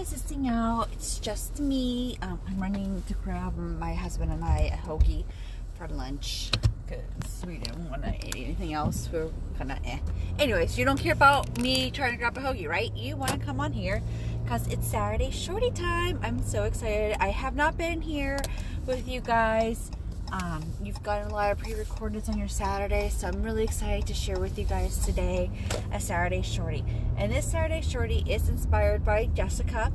guys, it's out. It's just me. I'm running to grab my husband and I a hoagie for lunch because we didn't want to eat anything else. We're kind of Anyways, you don't care about me trying to grab a hoagie, right? You want to come on here because it's Saturday shorty time. I'm so excited. I have not been here with you guys. You've gotten a lot of pre-recordeds on your Saturday, so I'm really excited to share with you guys today a Saturday shorty. And this Saturday shorty is inspired by Jessica.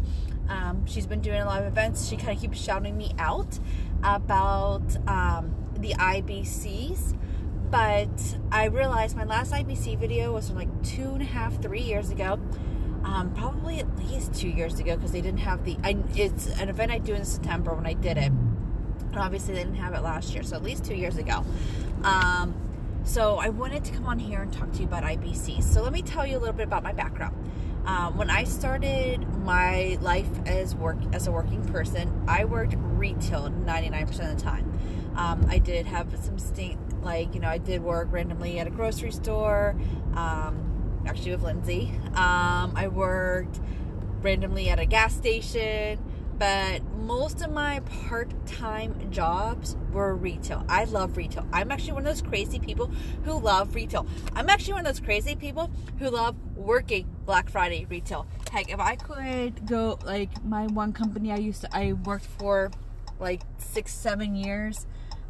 She's been doing a lot of events. She kind of keeps shouting me out about the IBCs, but I realized my last IBC video was from like 2.5, 3 years ago. Probably at least 2 years ago, because they didn't have it's an event I do in September when I did it. And obviously they didn't have it last year, so at least 2 years ago. So I wanted to come on here and talk to you about IBCs. So let me tell you a little bit about my background. When I started my life as a working person, I worked retail 99% of the time. I did have some I did work randomly at a grocery store, actually with Lindsay. I worked randomly at a gas station. But most of my part-time jobs were retail. I love retail. I'm actually one of those crazy people who love retail. I'm actually one of those crazy people who love working Black Friday retail. Heck, if I could go, like, my one company I worked for like 6-7 years,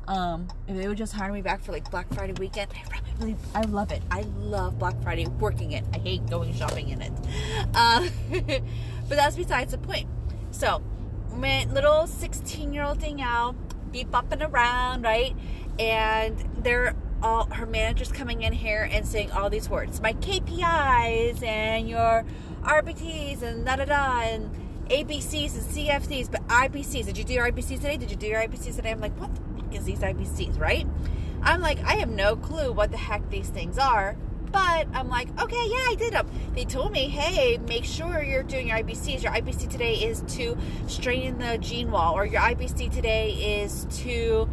if they would just hire me back for like Black Friday weekend, I love it. I love Black Friday, working it. I hate going shopping in it. But that's besides the point. So, my little 16-year-old Danielle be bopping around, right? And her manager's coming in here and saying all these words. My KPIs and your RBTs and da-da-da and ABCs and CFCs, but IBCs. Did you do your IBCs today? Did you do your IBCs today? I'm like, what the fuck is these IBCs, right? I'm like, I have no clue what the heck these things are. But I'm like, okay, yeah, I did them. They told me, hey, make sure you're doing your IBCs. Your IBC today is to straighten the gene wall, or your IBC today is to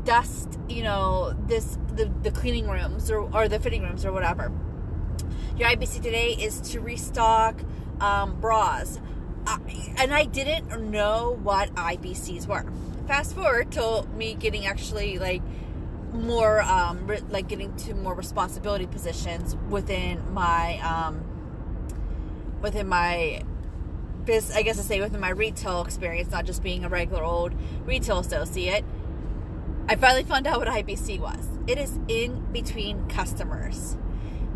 dust, the cleaning rooms or the fitting rooms or whatever. Your IBC today is to restock bras. And I didn't know what IBCs were. Fast forward to me getting actually more getting to more responsibility positions within my within my retail experience, not just being a regular old retail associate. I finally found out what IBC was. It is in between customers,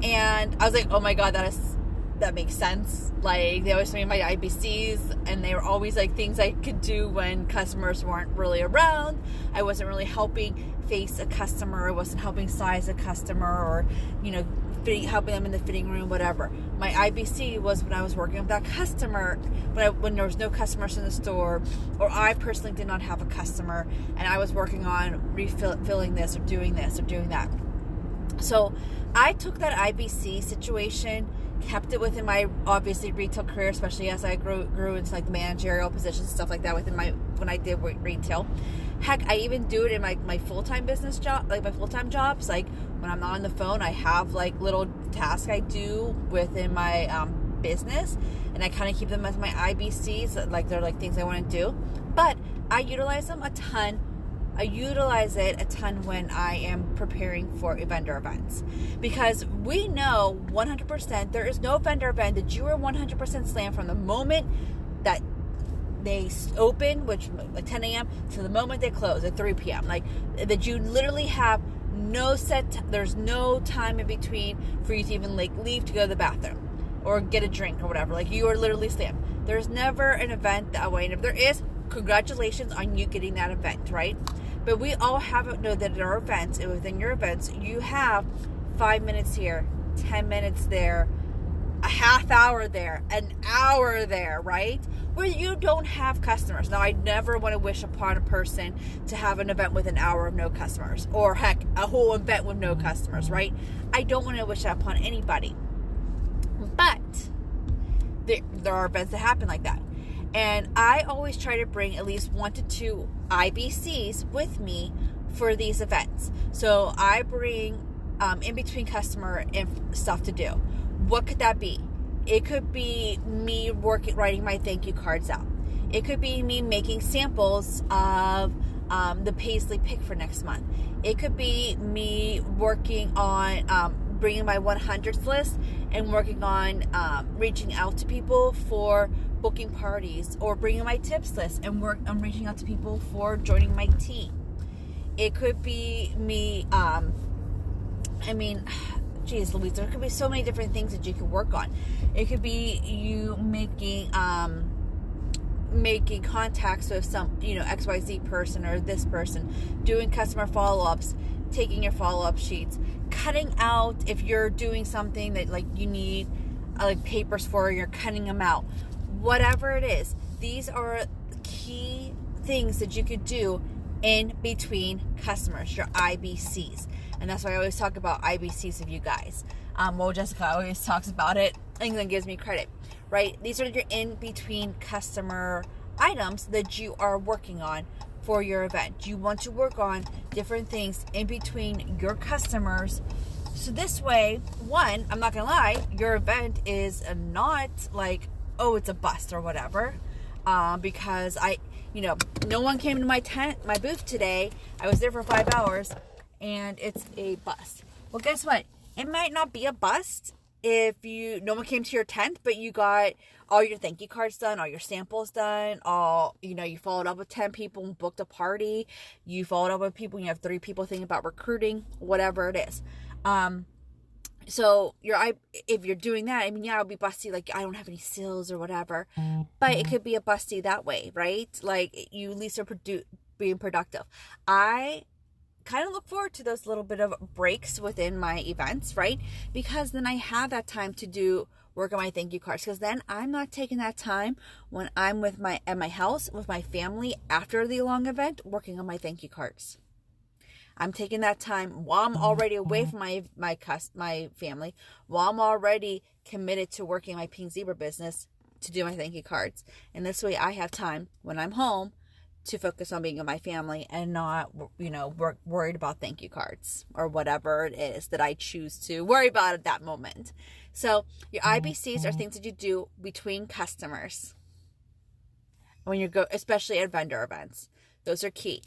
and I was like, oh my god, that makes sense. Like, they always told me my IBCs, and they were always like things I could do when customers weren't really around. I wasn't really helping face a customer. I wasn't helping size a customer, or helping them in the fitting room, whatever. My IBC was when I was working with that customer, when there was no customers in the store, or I personally did not have a customer, and I was working on refilling this or doing that. So I took that IBC situation, kept it within my, obviously, retail career, especially as I grew into like managerial positions and stuff like that when I did retail. Heck, I even do it in my full-time business job, like my full-time jobs. Like, when I'm not on the phone, I have like little tasks I do within my business, and I kind of keep them as my IBCs, like they're like things I want to do. But I utilize them a ton. I utilize it a ton when I am preparing for vendor events, because we know 100% there is no vendor event that you are 100% slammed from the moment that they open, which like 10 a.m. to the moment they close at 3 p.m. Like, that you literally have no there's no time in between for you to even like leave to go to the bathroom or get a drink or whatever. Like, you are literally slammed. There's never an event that way, and if there is, congratulations on you getting that event, right? But we all know that at our events, and within your events, you have 5 minutes here, 10 minutes there, a half hour there, an hour there, right? Where you don't have customers. Now, I never want to wish upon a person to have an event with an hour of no customers, or heck, a whole event with no customers, right? I don't want to wish that upon anybody. But there are events that happen like that. And I always try to bring at least 1 to 2 IBCs with me for these events. So I bring in between customer and stuff to do. What could that be? It could be me writing my thank you cards out. It could be me making samples of the paisley pick for next month. It could be me working on bringing my 100th list and working on reaching out to people for booking parties, or bringing my tips list and I'm reaching out to people for joining my team. It could be me, geez Louise, there could be so many different things that you can work on. It could be you making contacts with some, XYZ person or this person, doing customer follow-ups, taking your follow-up sheets, cutting out if you're doing something that like you need like papers for, you're cutting them out. Whatever it is, these are key things that you could do in between customers, your IBCs. And that's why I always talk about IBCs with you guys. Jessica always talks about it. England gives me credit, right? These are your in-between customer items that you are working on for your event. You want to work on different things in between your customers. So this way, one, I'm not going to lie, your event is not like, oh, it's a bust or whatever. Because no one came to my booth today. I was there for 5 hours and it's a bust. Well, guess what? It might not be a bust if no one came to your tent, but you got all your thank you cards done, all your samples done, you followed up with 10 people and booked a party. You followed up with people and you have 3 people thinking about recruiting, whatever it is. So if you're doing that, it'll be busty, like I don't have any sales or whatever, but it could be a busty that way, right? Like you at least are being productive. I kind of look forward to those little bit of breaks within my events, right? Because then I have that time to work on my thank you cards, because then I'm not taking that time when I'm at my house with my family after the long event working on my thank you cards. I'm taking that time while I'm already away from my family, while I'm already committed to working my Pink Zebra business to do my thank you cards. And this way I have time when I'm home to focus on being with my family and not, worried about thank you cards or whatever it is that I choose to worry about at that moment. So your IBCs are things that you do between customers when especially at vendor events. Those are key.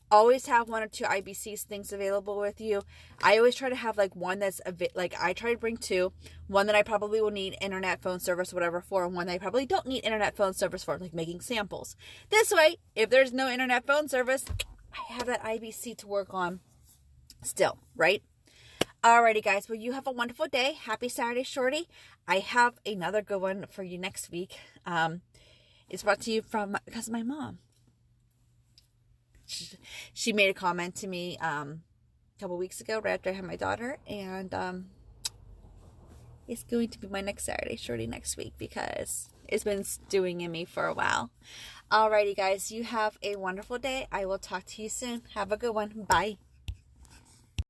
Always have 1 or 2 IBCs things available with you. I always try to have like one that's I try to bring 2. One that I probably will need internet, phone service, whatever for, and one that I probably don't need internet, phone service for, like making samples. This way, if there's no internet, phone service, I have that IBC to work on still, right? Alrighty, guys. Well, you have a wonderful day. Happy Saturday, Shorty. I have another good one for you next week. It's brought to you because of my mom. She made a comment to me a couple weeks ago right after I had my daughter, and it's going to be my next Saturday Shorty next week because it's been stewing in me for a while. Alrighty, guys, you have a wonderful day. I will talk to you soon. Have a good one. Bye.